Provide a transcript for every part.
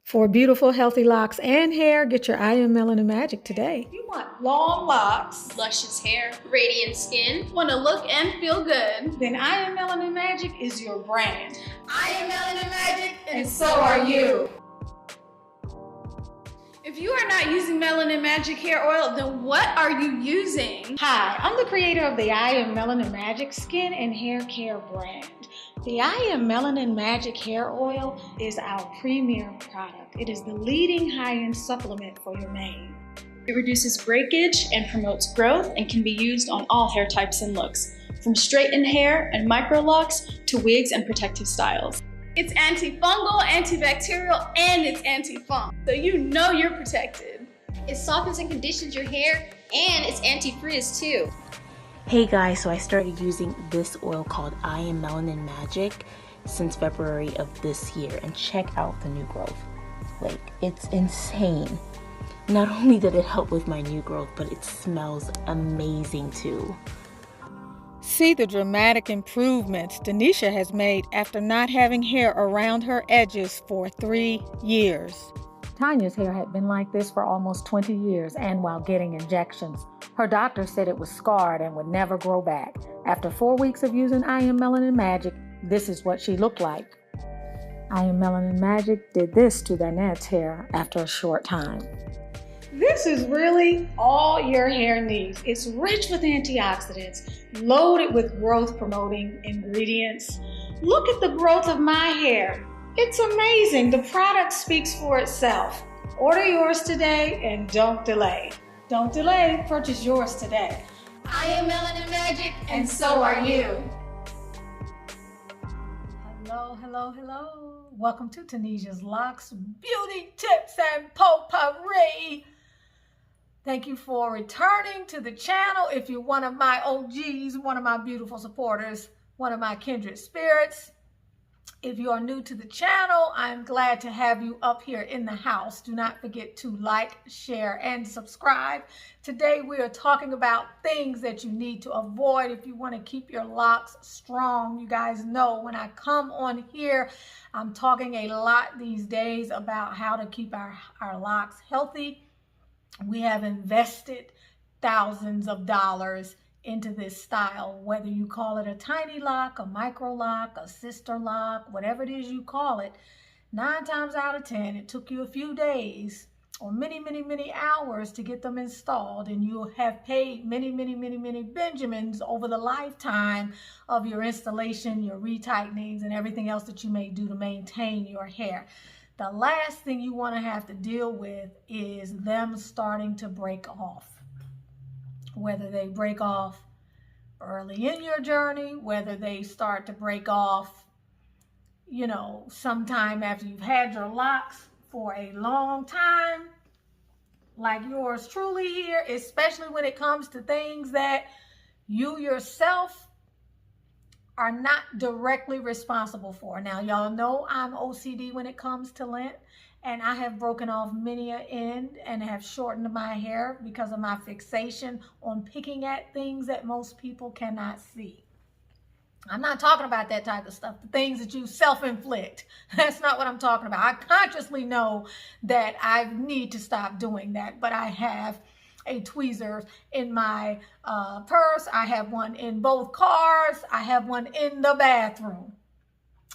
For beautiful, healthy locks and hair, get your I Am Melanin Magic today. You want long locks, luscious hair, radiant skin, want to look and feel good, then I Am Melanin Magic is your brand. I Am Melanin Magic, and so are you. If you are not using Melanin Magic hair oil, then what are you using? Hi, I'm the creator of the I Am Melanin Magic skin and hair care brand. The I Am Melanin Magic hair oil is our premier product. It is the leading high-end supplement for your mane. It reduces breakage and promotes growth and can be used on all hair types and looks, from straightened hair and microlocks to wigs and protective styles. It's antifungal, antibacterial, and it's anti-funk, so you know you're protected. It softens and conditions your hair, and it's anti-frizz too. Hey guys, so I started using this oil called I Am Melanin Magic since February of this year, and check out the new growth. Like, it's insane. Not only did it help with my new growth, but it smells amazing too. See the dramatic improvements Denisha has made after not having hair around her edges for 3 years. Tanya's hair had been like this for almost 20 years, and while getting injections. Her doctor said it was scarred and would never grow back. After 4 weeks of using I Am Melanin Magic, this is what she looked like. I Am Melanin Magic did this to Danette's hair after a short time. This is really all your hair needs. It's rich with antioxidants, loaded with growth-promoting ingredients. Look at the growth of my hair. It's amazing. The product speaks for itself. Order yours today and don't delay. Don't delay, purchase yours today. I Am Melanin Magic, and so are you. Hello. Welcome to Tanisha's Locks Beauty Tips and Potpourri. Thank you for returning to the channel. If you're one of my OGs, one of my beautiful supporters, one of my kindred spirits. If you are new to the channel, I'm glad to have you up here in the house. Do not forget to like, share, and subscribe. Today we are talking about things that you need to avoid if you want to keep your locks strong. You guys know when I come on here, I'm talking a lot these days about how to keep our locks healthy. We have invested thousands of dollars into this style, whether you call it a TinyLoc, a Microlock, a Sisterlock, whatever it is you call it. 9 times out of 10, it took you a few days or many hours to get them installed, and you have paid many Benjamins over the lifetime of your installation, your retightenings, and everything else that you may do to maintain your hair. The last thing you want to have to deal with is them starting to break off. Whether they break off early in your journey, whether they start to break off, sometime after you've had your locks for a long time, like yours truly here, especially when it comes to things that you yourself are not directly responsible for. Now, y'all know I'm OCD when it comes to lint, and I have broken off many an end and have shortened my hair because of my fixation on picking at things that most people cannot see. I'm not talking about that type of stuff, the things that you self-inflict. That's not what I'm talking about. I consciously know that I need to stop doing that, but I have a tweezer in my purse. I have one in both cars. I have one in the bathroom.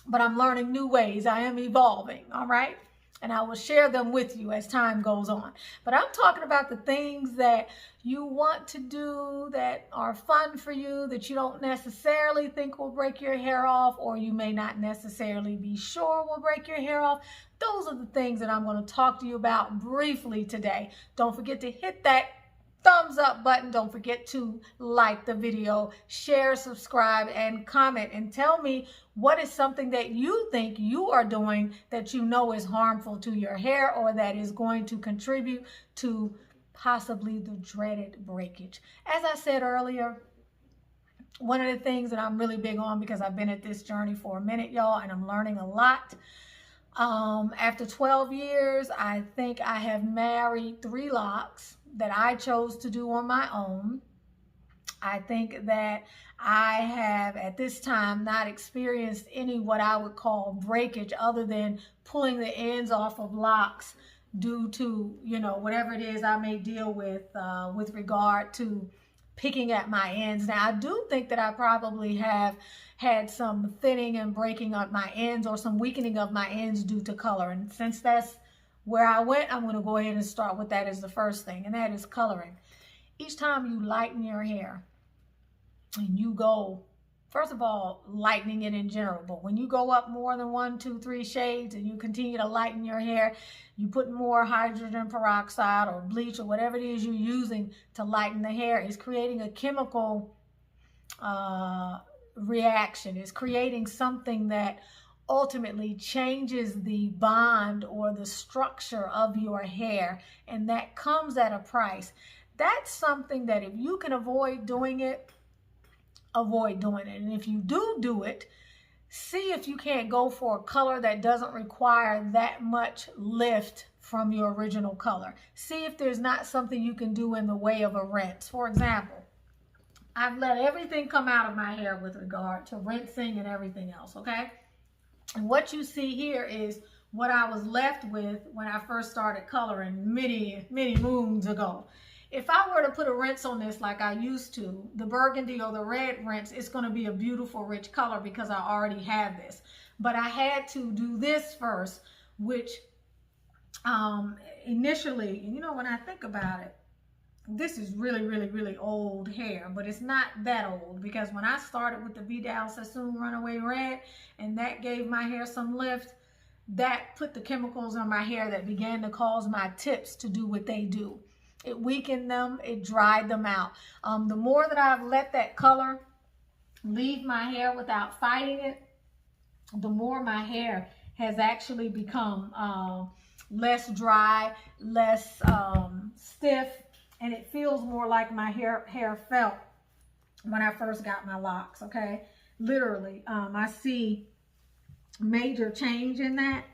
But I'm learning new ways. I am evolving, all right? And I will share them with you as time goes on. But I'm talking about the things that you want to do that are fun for you, that you don't necessarily think will break your hair off, or you may not necessarily be sure will break your hair off. Those are the things that I'm going to talk to you about briefly today. Don't forget to hit that thumbs up button. Don't forget to like the video, share, subscribe, and comment, and tell me what is something that you think you are doing that you know is harmful to your hair, or that is going to contribute to possibly the dreaded breakage. As I said earlier, one of the things that I'm really big on, because I've been at this journey for a minute, y'all, and I'm learning a lot. After 12 years, I think I have married 3 locks that I chose to do on my own. I think that I have at this time not experienced any what I would call breakage other than pulling the ends off of locks due to, you know, whatever it is I may deal with regard to picking at my ends. Now, I do think that I probably have had some thinning and breaking of my ends or some weakening of my ends due to color. And since that's where I went, I'm going to go ahead and start with that as the first thing, and that is coloring. Each time you lighten your hair, and you go, first of all, lightening it in general, but when you go up more than 1, 2, 3 shades and you continue to lighten your hair, you put more hydrogen peroxide or bleach or whatever it is you're using to lighten the hair, is creating a chemical reaction. It's creating something that ultimately changes the bond or the structure of your hair, and that comes at a price. That's something that if you can avoid doing it, avoid doing it. And if you do it, see if you can't go for a color that doesn't require that much lift from your original color. See if there's not something you can do in the way of a rinse. For example, I've let everything come out of my hair with regard to rinsing and everything else, okay? And what you see here is what I was left with when I first started coloring many moons ago. If I were to put a rinse on this like I used to, the burgundy or the red rinse, it's going to be a beautiful rich color because I already have this. But I had to do this first, which initially, you know, when I think about it, this is really old hair, but it's not that old, because when I started with the Vidal Sassoon Runaway Red and that gave my hair some lift, that put the chemicals on my hair that began to cause my tips to do what they do. It weakened them, it dried them out. The more that I've let that color leave my hair without fighting it, the more my hair has actually become less dry, less stiff, and it feels more like my hair felt when I first got my locks, okay? Literally, I see major change in that.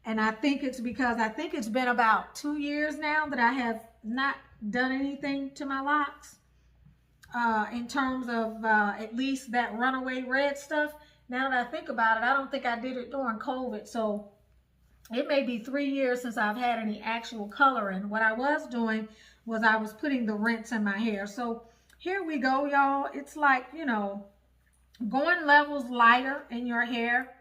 And I think it's because it's been about 2 years now that I have not done anything to my locks in terms of at least that runaway red stuff. Now that I think about it, I don't think I did it during COVID. So it may be 3 years since I've had any actual coloring. What I was doing was I was putting the rinse in my hair. So here we go, y'all. It's like, you know, going levels lighter in your hair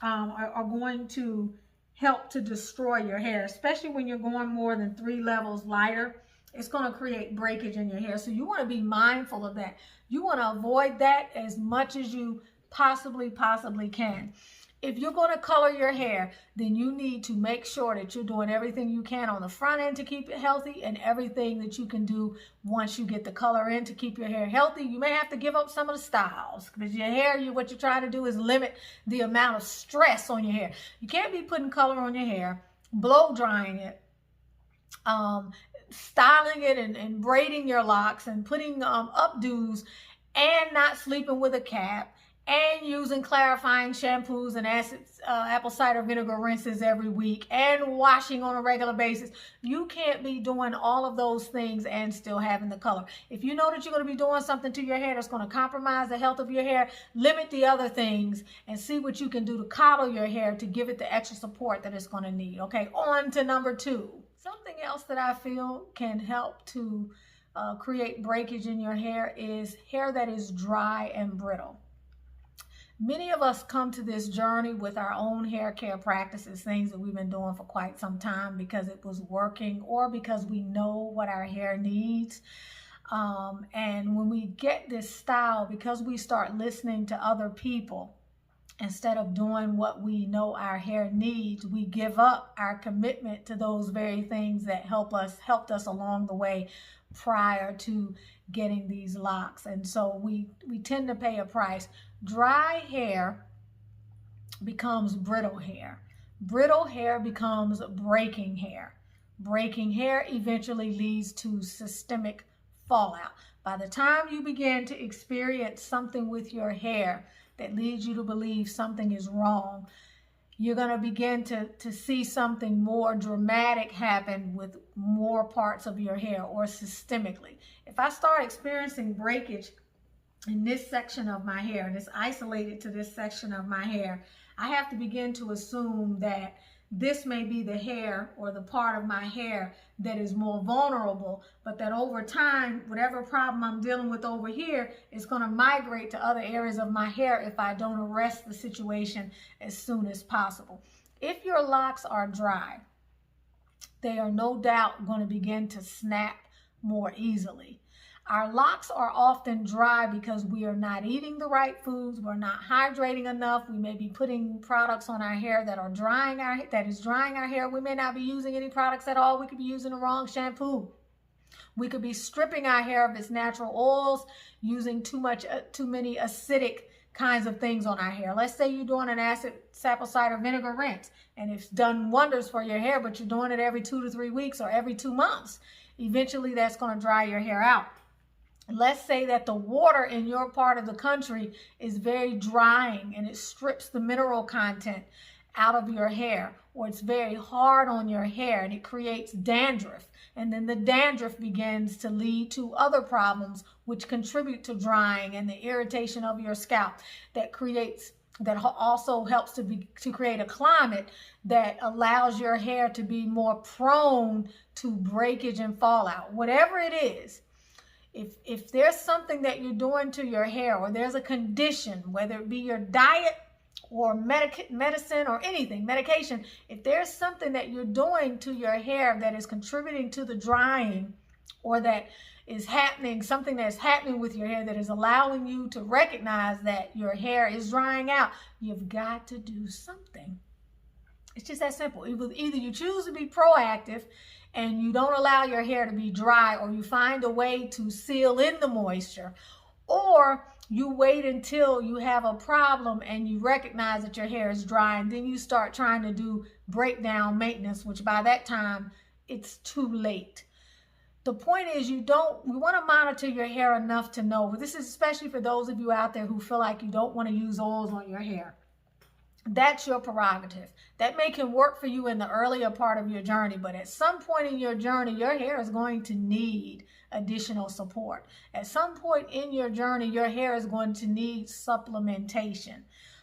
are going to help to destroy your hair, especially when you're going more than 3 levels lighter. It's going to create breakage in your hair. So you want to be mindful of that. You want to avoid that as much as you possibly can. If you're going to color your hair, then you need to make sure that you're doing everything you can on the front end to keep it healthy, and everything that you can do once you get the color in to keep your hair healthy. You may have to give up some of the styles, because your hair, what you're trying to do is limit the amount of stress on your hair. You can't be putting color on your hair, blow drying it, styling it and braiding your locks and putting updos, and not sleeping with a cap, and using clarifying shampoos and apple cider vinegar rinses every week, and washing on a regular basis. You can't be doing all of those things and still having the color. If you know that you're going to be doing something to your hair that's going to compromise the health of your hair, limit the other things and see what you can do to coddle your hair to give it the extra support that it's going to need. Okay, on to number 2. Something else that I feel can help to create breakage in your hair is hair that is dry and brittle. Many of us come to this journey with our own hair care practices, things that we've been doing for quite some time because it was working or because we know what our hair needs. And when we get this style, because we start listening to other people instead of doing what we know our hair needs, we give up our commitment to those very things that helped us along the way prior to getting these locks. And so we tend to pay a price. Dry hair becomes brittle hair. Brittle hair becomes breaking hair. Breaking hair eventually leads to systemic fallout. By the time you begin to experience something with your hair that leads you to believe something is wrong, you're going to begin to see something more dramatic happen with more parts of your hair or systemically. If I start experiencing breakage in this section of my hair, and it's isolated to this section of my hair, I have to begin to assume that this may be the hair or the part of my hair that is more vulnerable, but that over time, whatever problem I'm dealing with over here is going to migrate to other areas of my hair if I don't arrest the situation as soon as possible. If your locks are dry, they are no doubt going to begin to snap more easily. Our locks are often dry because we are not eating the right foods, we're not hydrating enough, we may be putting products on our hair that are drying our hair. We may not be using any products at all. We could be using the wrong shampoo. We could be stripping our hair of its natural oils, using too many acidic kinds of things on our hair. Let's say you're doing an acid apple cider vinegar rinse and it's done wonders for your hair, but you're doing it every 2 to 3 weeks or every 2 months. Eventually that's going to dry your hair out. Let's say that the water in your part of the country is very drying and it strips the mineral content out of your hair, or it's very hard on your hair and it creates dandruff. And then the dandruff begins to lead to other problems which contribute to drying and the irritation of your scalp that also helps to create a climate that allows your hair to be more prone to breakage and fallout. Whatever it is, if there's something that you're doing to your hair, or there's a condition, whether it be your diet or medicine or anything, medication, if there's something that you're doing to your hair that is contributing to the drying, or that is happening, something that's happening with your hair that is allowing you to recognize that your hair is drying out, you've got to do something. It's just that simple. Either you choose to be proactive and you don't allow your hair to be dry, or you find a way to seal in the moisture, or you wait until you have a problem and you recognize that your hair is dry, and then you start trying to do breakdown maintenance, which by that time it's too late. The point is, we want to monitor your hair enough to know, this is especially for those of you out there who feel like you don't want to use oils on your hair. That's your prerogative. That can work for you in the earlier part of your journey, but at some point in your journey, your hair is going to need additional support. At some point in your journey, your hair is going to need supplementation.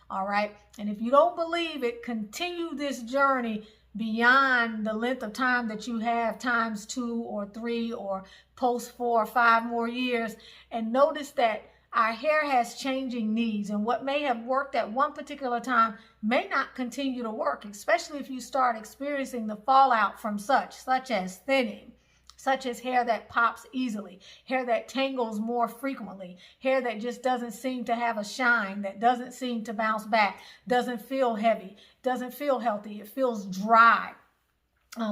All right. And if you don't believe it, continue this journey beyond the length of time that you have, times 2 or 3 or post 4 or 5 more years, and notice that our hair has changing needs, and what may have worked at one particular time may not continue to work, especially if you start experiencing the fallout from such as thinning, such as hair that pops easily, hair that tangles more frequently, hair that just doesn't seem to have a shine, that doesn't seem to bounce back, doesn't feel heavy, doesn't feel healthy, it feels dry.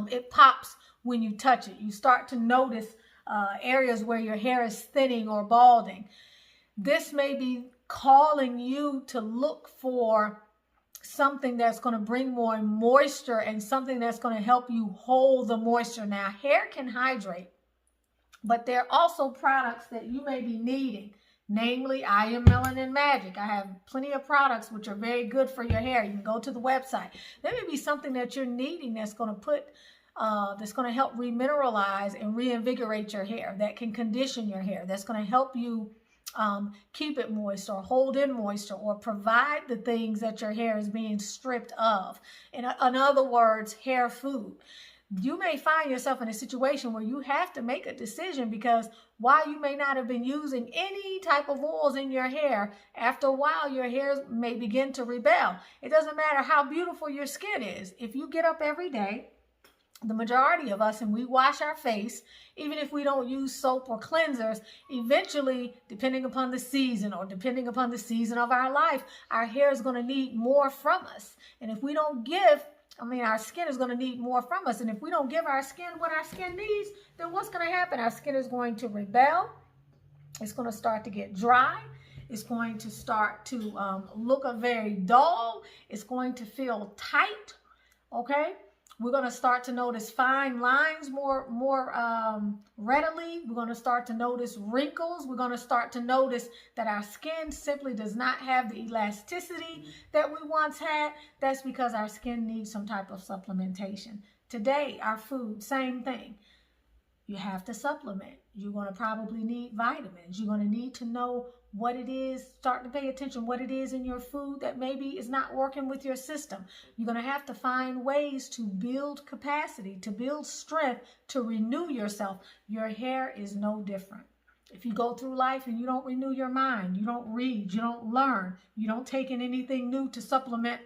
It pops when you touch it. You start to notice areas where your hair is thinning or balding. This may be calling you to look for something that's going to bring more moisture and something that's going to help you hold the moisture. Now, hair can hydrate, but there are also products that you may be needing. Namely, I Am Melanin Magic. I have plenty of products which are very good for your hair. You can go to the website. There may be something that you're needing that's going to help remineralize and reinvigorate your hair, that can condition your hair, that's going to help you keep it moist or hold in moisture or provide the things that your hair is being stripped of. In other words, hair food. You may find yourself in a situation where you have to make a decision, because while you may not have been using any type of oils in your hair, after a while your hair may begin to rebel. It doesn't matter how beautiful your skin is. If you get up every day, the majority of us, and we wash our face, even if we don't use soap or cleansers, eventually, depending upon the season or depending upon the season of our life, our hair is going to need more from us. And if we don't our skin is going to need more from us. And if we don't give our skin what our skin needs, then what's going to happen? Our skin is going to rebel. It's going to start to get dry. It's going to start to look very dull. It's going to feel tight. Okay? We're going to start to notice fine lines more readily. We're going to start to notice wrinkles. We're going to start to notice that our skin simply does not have the elasticity that we once had. That's because our skin needs some type of supplementation. Today, our food, same thing. You have to supplement. You're going to probably need vitamins. You're going to need to know what it is, start to pay attention, what it is in your food that maybe is not working with your system. You're going to have to find ways to build capacity, to build strength, to renew yourself. Your hair is no different. If you go through life and you don't renew your mind, you don't read, you don't learn, you don't take in anything new to supplement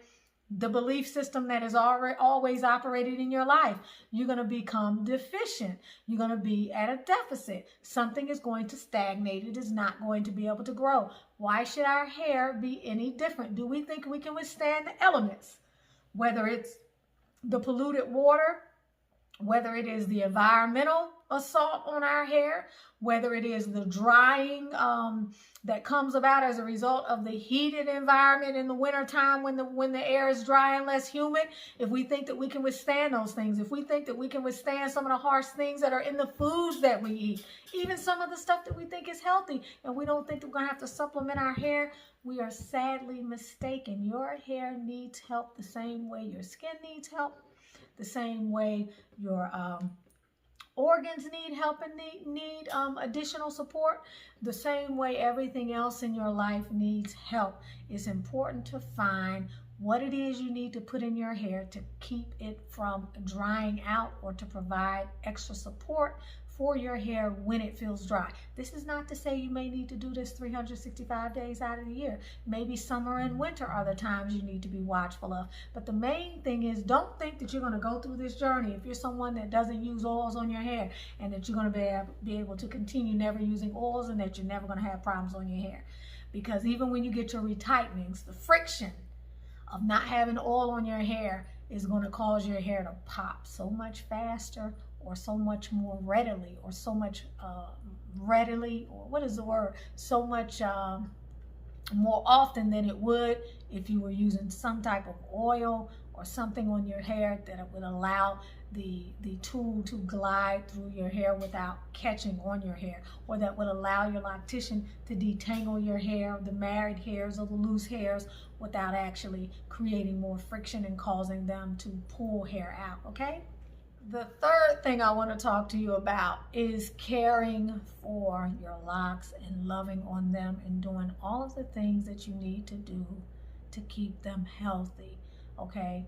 the belief system that is always operated in your life, you're going to become deficient. You're going to be at a deficit. Something is going to stagnate. It is not going to be able to grow. Why should our hair be any different? Do we think we can withstand the elements? Whether it's the polluted water, whether it is the environmental assault on our hair, whether it is the drying that comes about as a result of the heated environment in the wintertime when the air is dry and less humid, if we think that we can withstand those things, if we think that we can withstand some of the harsh things that are in the foods that we eat, even some of the stuff that we think is healthy, and we don't think that we're going to have to supplement our hair, we are sadly mistaken. Your hair needs help the same way your skin needs help, the same way your organs need help and need additional support, the same way everything else in your life needs help. It's important to find what it is you need to put in your hair to keep it from drying out or to provide extra support for your hair when it feels dry. This is not to say you may need to do this 365 days out of the year. Maybe summer and winter are the times you need to be watchful of. But the main thing is, don't think that you're going to go through this journey if you're someone that doesn't use oils on your hair and that you're going to be able to continue never using oils and that you're never going to have problems on your hair. Because even when you get your retightenings, the friction of not having oil on your hair is going to cause your hair to pop so much faster or so much more readily or so much so much more often than it would if you were using some type of oil or something on your hair that would allow the tool to glide through your hair without catching on your hair, or that would allow your loctician to detangle your hair, the married hairs or the loose hairs, without actually creating more friction and causing them to pull hair out, okay? The third thing I want to talk to you about is caring for your locks and loving on them and doing all of the things that you need to do to keep them healthy, okay?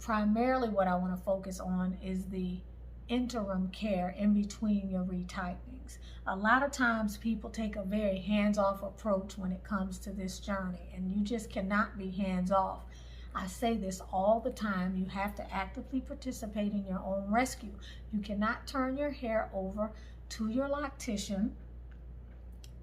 Primarily what I want to focus on is the interim care in between your retightenings. A lot of times people take a very hands-off approach when it comes to this journey, and you just cannot be hands-off. I say this all the time. You have to actively participate in your own rescue. You cannot turn your hair over to your loctician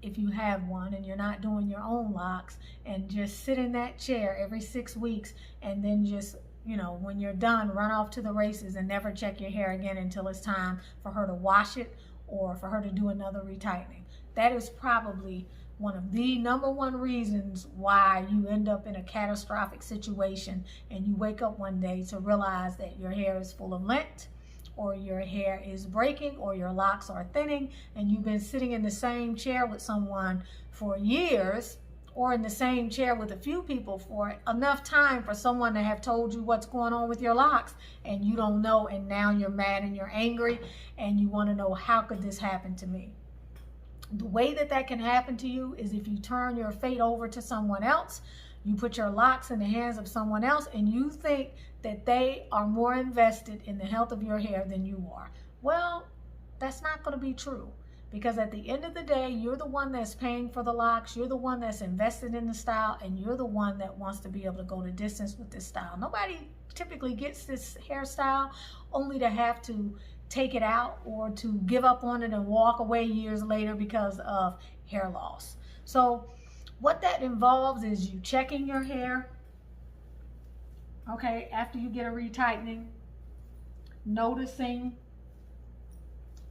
if you have one and you're not doing your own locks, and just sit in that chair every 6 weeks and then just, you know, when you're done, run off to the races and never check your hair again until it's time for her to wash it or for her to do another retightening. That is probably one of the number one reasons why you end up in a catastrophic situation and you wake up one day to realize that your hair is full of lint, or your hair is breaking, or your locks are thinning, and you've been sitting in the same chair with someone for years, or in the same chair with a few people for enough time for someone to have told you what's going on with your locks, and you don't know, and now you're mad and you're angry and you want to know, how could this happen to me? The way that can happen to you is if you turn your fate over to someone else, you put your locks in the hands of someone else, and you think that they are more invested in the health of your hair than you are. Well, that's not going to be true, because at the end of the day, you're the one that's paying for the locks, you're the one that's invested in the style, and you're the one that wants to be able to go the distance with this style. Nobody typically gets this hairstyle only to have to take it out or to give up on it and walk away years later because of hair loss. So what that involves is you checking your hair, okay, after you get a retightening, noticing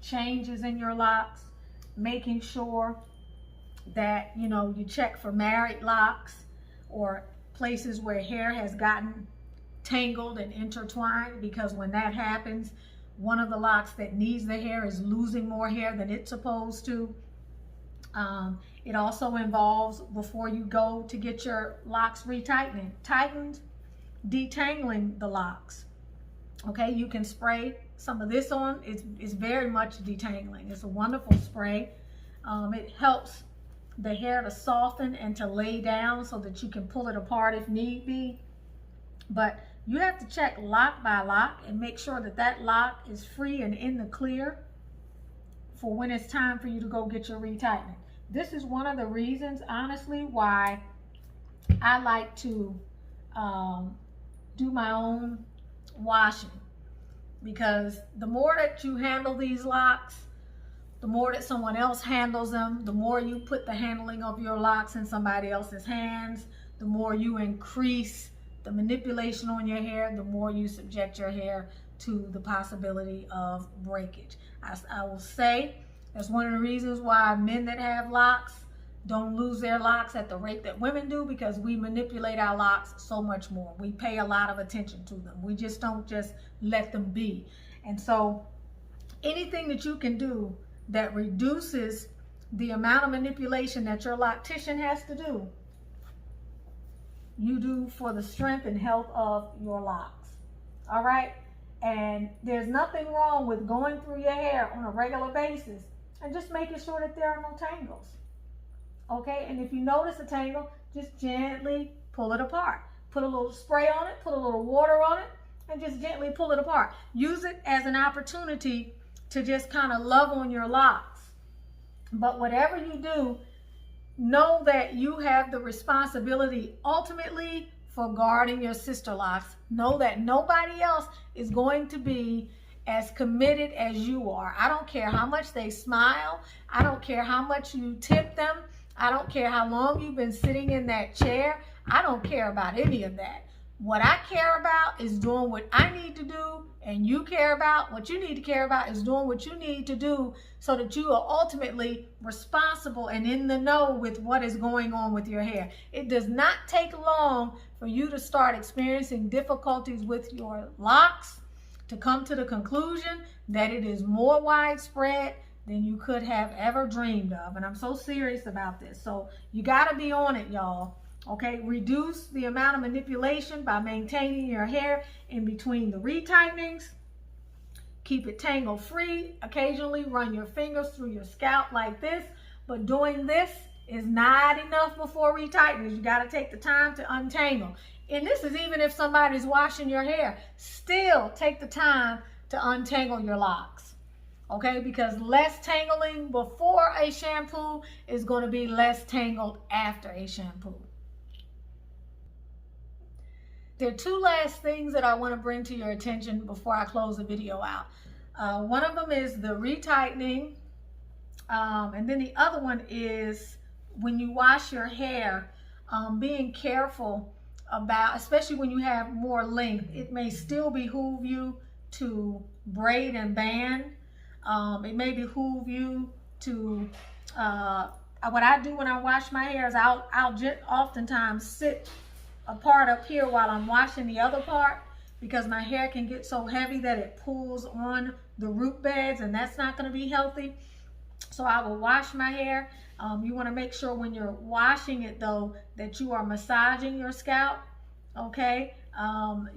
changes in your locks, making sure that, you know, you check for married locks or places where hair has gotten tangled and intertwined, because when that happens, one of the locks that needs the hair is losing more hair than it's supposed to. It also involves, before you go to get your locks tightened, detangling the locks. Okay, you can spray some of this on. It's very much detangling. It's a wonderful spray. It helps the hair to soften and to lay down so that you can pull it apart if need be. But you have to check lock by lock and make sure that that lock is free and in the clear for when it's time for you to go get your retightening. This is one of the reasons, honestly, why I like to do my own washing, because the more that you handle these locks, the more that someone else handles them, the more you put the handling of your locks in somebody else's hands, the more you increase the manipulation on your hair, the more you subject your hair to the possibility of breakage. I will say that's one of the reasons why men that have locks don't lose their locks at the rate that women do, because we manipulate our locks so much more. We pay a lot of attention to them. We just don't just let them be. And so anything that you can do that reduces the amount of manipulation that your loctician has to do, you do for the strength and health of your locks. All right? And there's nothing wrong with going through your hair on a regular basis and just making sure that there are no tangles. Okay? And if you notice a tangle, just gently pull it apart. Put a little spray on it, put a little water on it, and just gently pull it apart. Use it as an opportunity to just kind of love on your locks. But whatever you do, know that you have the responsibility ultimately for guarding your sister locks. Know that nobody else is going to be as committed as you are. I don't care how much they smile. I don't care how much you tip them. I don't care how long you've been sitting in that chair. I don't care about any of that. What I care about is doing what I need to do, and you care about what you need to care about is doing what you need to do so that you are ultimately responsible and in the know with what is going on with your hair. It does not take long for you to start experiencing difficulties with your locks to come to the conclusion that it is more widespread than you could have ever dreamed of. And I'm so serious about this. So you got to be on it, y'all. Okay, reduce the amount of manipulation by maintaining your hair in between the retightenings. Keep it tangle free. Occasionally run your fingers through your scalp like this, but doing this is not enough before retightenings. You got to take the time to untangle. And this is even if somebody's washing your hair. Still take the time to untangle your locks. Okay, because less tangling before a shampoo is going to be less tangled after a shampoo. There are two last things that I want to bring to your attention before I close the video out. One of them is the retightening, and then the other one is when you wash your hair, being careful about, especially when you have more length, it may still behoove you to braid and band. It may behoove you to, what I do when I wash my hair is I'll oftentimes sit a part up here while I'm washing the other part, because my hair can get so heavy that it pulls on the root beds, and that's not going to be healthy. So I will wash my hair. You want to make sure when you're washing it though that you are massaging your scalp. Okay,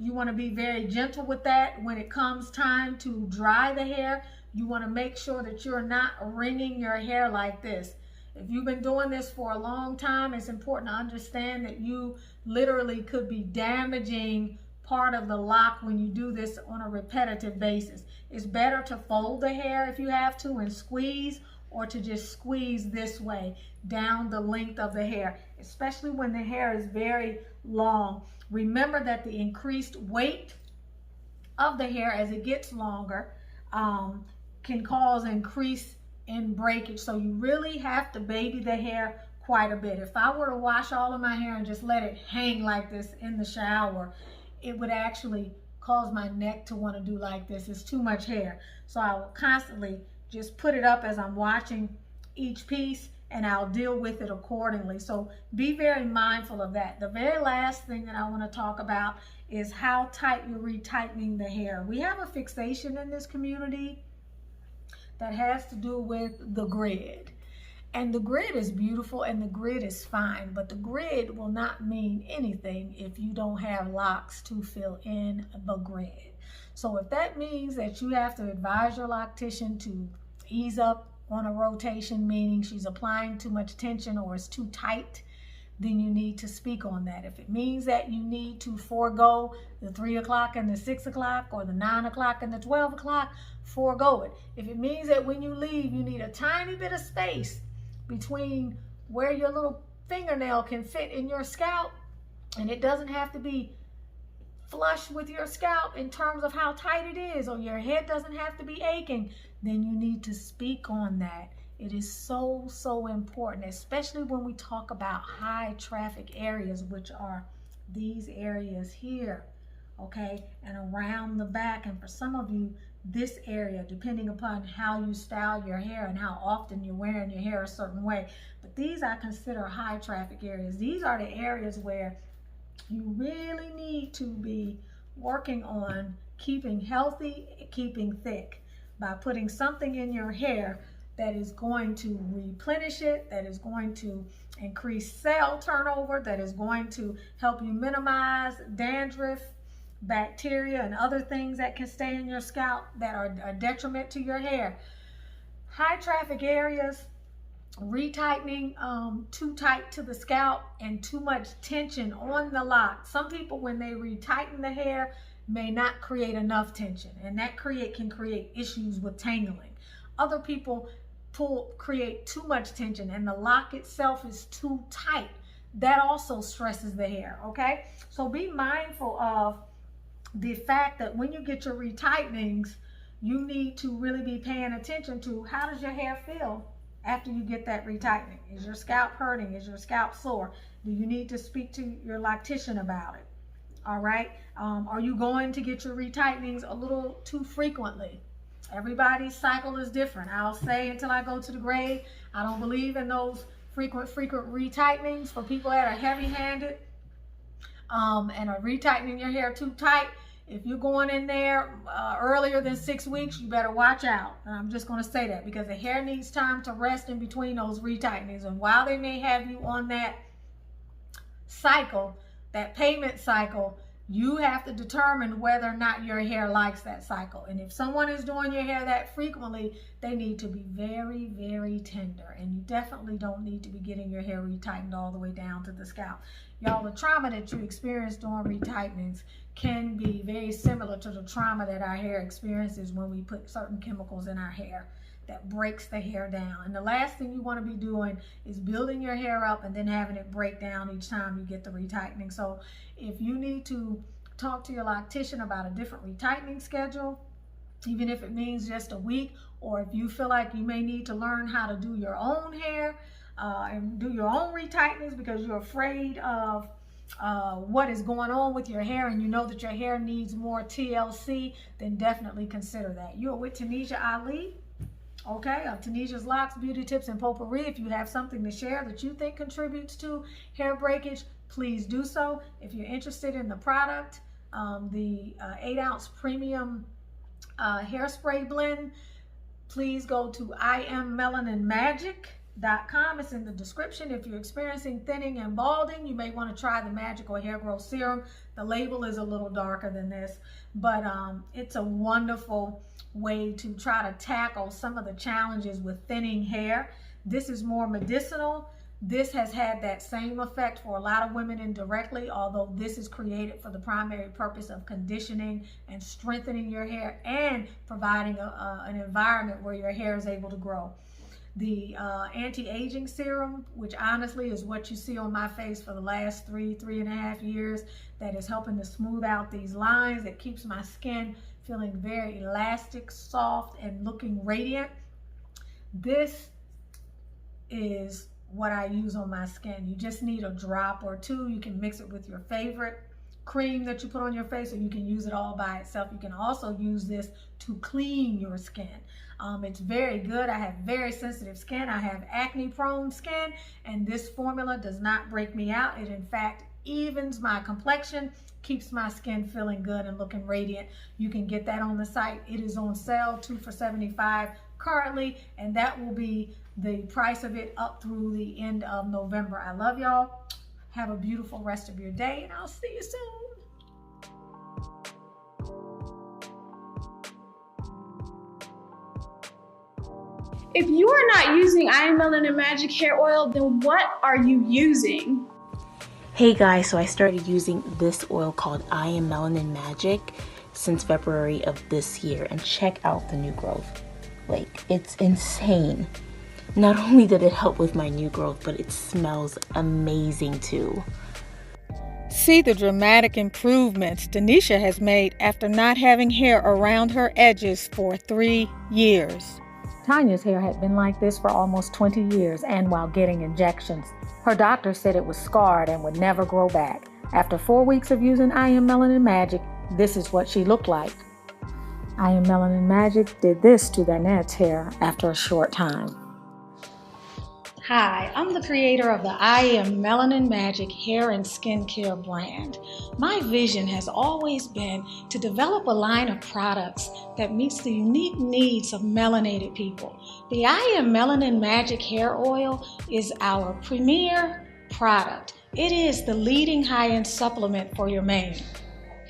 you want to be very gentle with that. When it comes time to dry the hair, you want to make sure that you're not wringing your hair like this. If you've been doing this for a long time, it's important to understand that you literally could be damaging part of the lock when you do this on a repetitive basis. It's better to fold the hair if you have to and squeeze, or to just squeeze this way down the length of the hair, especially when the hair is very long. Remember that the increased weight of the hair as it gets longer can cause increase in breakage. So you really have to baby the hair quite a bit. If I were to wash all of my hair and just let it hang like this in the shower, it would actually cause my neck to want to do like this. It's too much hair. So I will constantly just put it up as I'm washing each piece, and I'll deal with it accordingly. So be very mindful of that. The very last thing that I want to talk about is how tight you're retightening the hair. We have a fixation in this community that has to do with the grid. And the grid is beautiful and the grid is fine, but the grid will not mean anything if you don't have locks to fill in the grid. So if that means that you have to advise your loctician to ease up on a rotation, meaning she's applying too much tension or it's too tight, then you need to speak on that. If it means that you need to forego the 3 o'clock and the 6 o'clock or the 9 o'clock and the 12 o'clock, forego it. If it means that when you leave, you need a tiny bit of space between where your little fingernail can fit in your scalp, and it doesn't have to be flush with your scalp in terms of how tight it is, or your head doesn't have to be aching, then you need to speak on that. It is so, so important, especially when we talk about high traffic areas, which are these areas here, okay, and around the back. And for some of you, this area, depending upon how you style your hair and how often you're wearing your hair a certain way. But these I consider high traffic areas. These are the areas where you really need to be working on keeping healthy, keeping thick, by putting something in your hair that is going to replenish it, that is going to increase cell turnover, that is going to help you minimize dandruff, bacteria, and other things that can stay in your scalp that are a detriment to your hair. High traffic areas, retightening too tight to the scalp and too much tension on the lock. Some people, when they retighten the hair, may not create enough tension, and that can create issues with tangling. Other people create too much tension and the lock itself is too tight. That also stresses the hair, okay? So be mindful of the fact that when you get your retightenings, you need to really be paying attention to how does your hair feel after you get that retightening. Is your scalp hurting? Is your scalp sore? Do you need to speak to your loctician about it? All right. Are you going to get your retightenings a little too frequently? Everybody's cycle is different. I'll say until I go to the grave, I don't believe in those frequent retightenings for people that are heavy-handed and are retightening your hair too tight. If you're going in there earlier than 6 weeks, you better watch out. And I'm just going to say that because the hair needs time to rest in between those retightenings. And while they may have you on that cycle, that payment cycle, you have to determine whether or not your hair likes that cycle. And if someone is doing your hair that frequently, they need to be very, very tender. And you definitely don't need to be getting your hair retightened all the way down to the scalp. Y'all, the trauma that you experience during retightenings can be very similar to the trauma that our hair experiences when we put certain chemicals in our hair that breaks the hair down. And the last thing you want to be doing is building your hair up and then having it break down each time you get the retightening. So if you need to talk to your loctician about a different retightening schedule, even if it means just a week, or if you feel like you may need to learn how to do your own hair and do your own retightenings because you're afraid of what is going on with your hair and you know that your hair needs more TLC, then definitely consider that. You're with Tanisha Ali, okay, of Tanisha's Locks, Beauty Tips, and Potpourri. If you have something to share that you think contributes to hair breakage, please do so. If you're interested in the product, the 8-ounce premium hairspray blend, please go to IamMelaninMagic.com. It's in the description. If you're experiencing thinning and balding, you may want to try the Magical Hair Growth Serum. The label is a little darker than this, but it's a wonderful way to try to tackle some of the challenges with thinning hair. This is more medicinal. This has had that same effect for a lot of women indirectly, although this is created for the primary purpose of conditioning and strengthening your hair and providing an environment where your hair is able to grow. The anti-aging serum, which honestly is what you see on my face for the last 3.5 years, that is helping to smooth out these lines. It keeps my skin feeling very elastic, soft, and looking radiant. This is what I use on my skin. You just need a drop or two. You can mix it with your favorite cream that you put on your face, or you can use it all by itself. You can also use this to clean your skin. It's very good. I have very sensitive skin. I have acne prone skin, and this formula does not break me out. It in fact evens my complexion, keeps my skin feeling good and looking radiant. You can get that on the site. It is on sale, 2 for $75 currently, and that will be the price of it up through the end of November. I love y'all. Have a beautiful rest of your day, and I'll see you soon. If you're not using I Am Melanin Magic hair oil, then what are you using? Hey guys, so I started using this oil called I Am Melanin Magic since February of this year, and check out the new growth. Like, it's insane. Not only did it help with my new growth, but it smells amazing too. See the dramatic improvements Denisha has made after not having hair around her edges for 3 years. Tanya's hair had been like this for almost 20 years, and while getting injections. Her doctor said it was scarred and would never grow back. After 4 weeks of using I Am Melanin Magic, this is what she looked like. I Am Melanin Magic did this to Danette's hair after a short time. Hi, I'm the creator of the I Am Melanin Magic hair and skincare brand. My vision has always been to develop a line of products that meets the unique needs of melanated people. The I Am Melanin Magic hair oil is our premier product. It is the leading high-end supplement for your mane.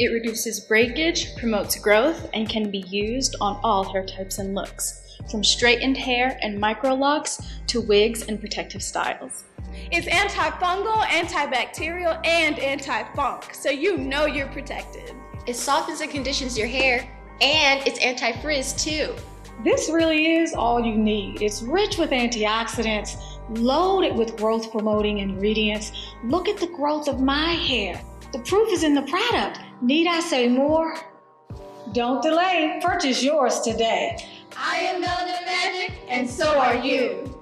It reduces breakage, promotes growth, and can be used on all hair types and looks, from straightened hair and microlocks to wigs and protective styles. It's antifungal, antibacterial, and anti-funk, so you know you're protected. It softens and conditions your hair, and it's anti-frizz too. This really is all you need. It's rich with antioxidants, loaded with growth-promoting ingredients. Look at the growth of my hair. The proof is in the product. Need I say more? Don't delay. Purchase yours today. I Am Melanin Magic, and so are you.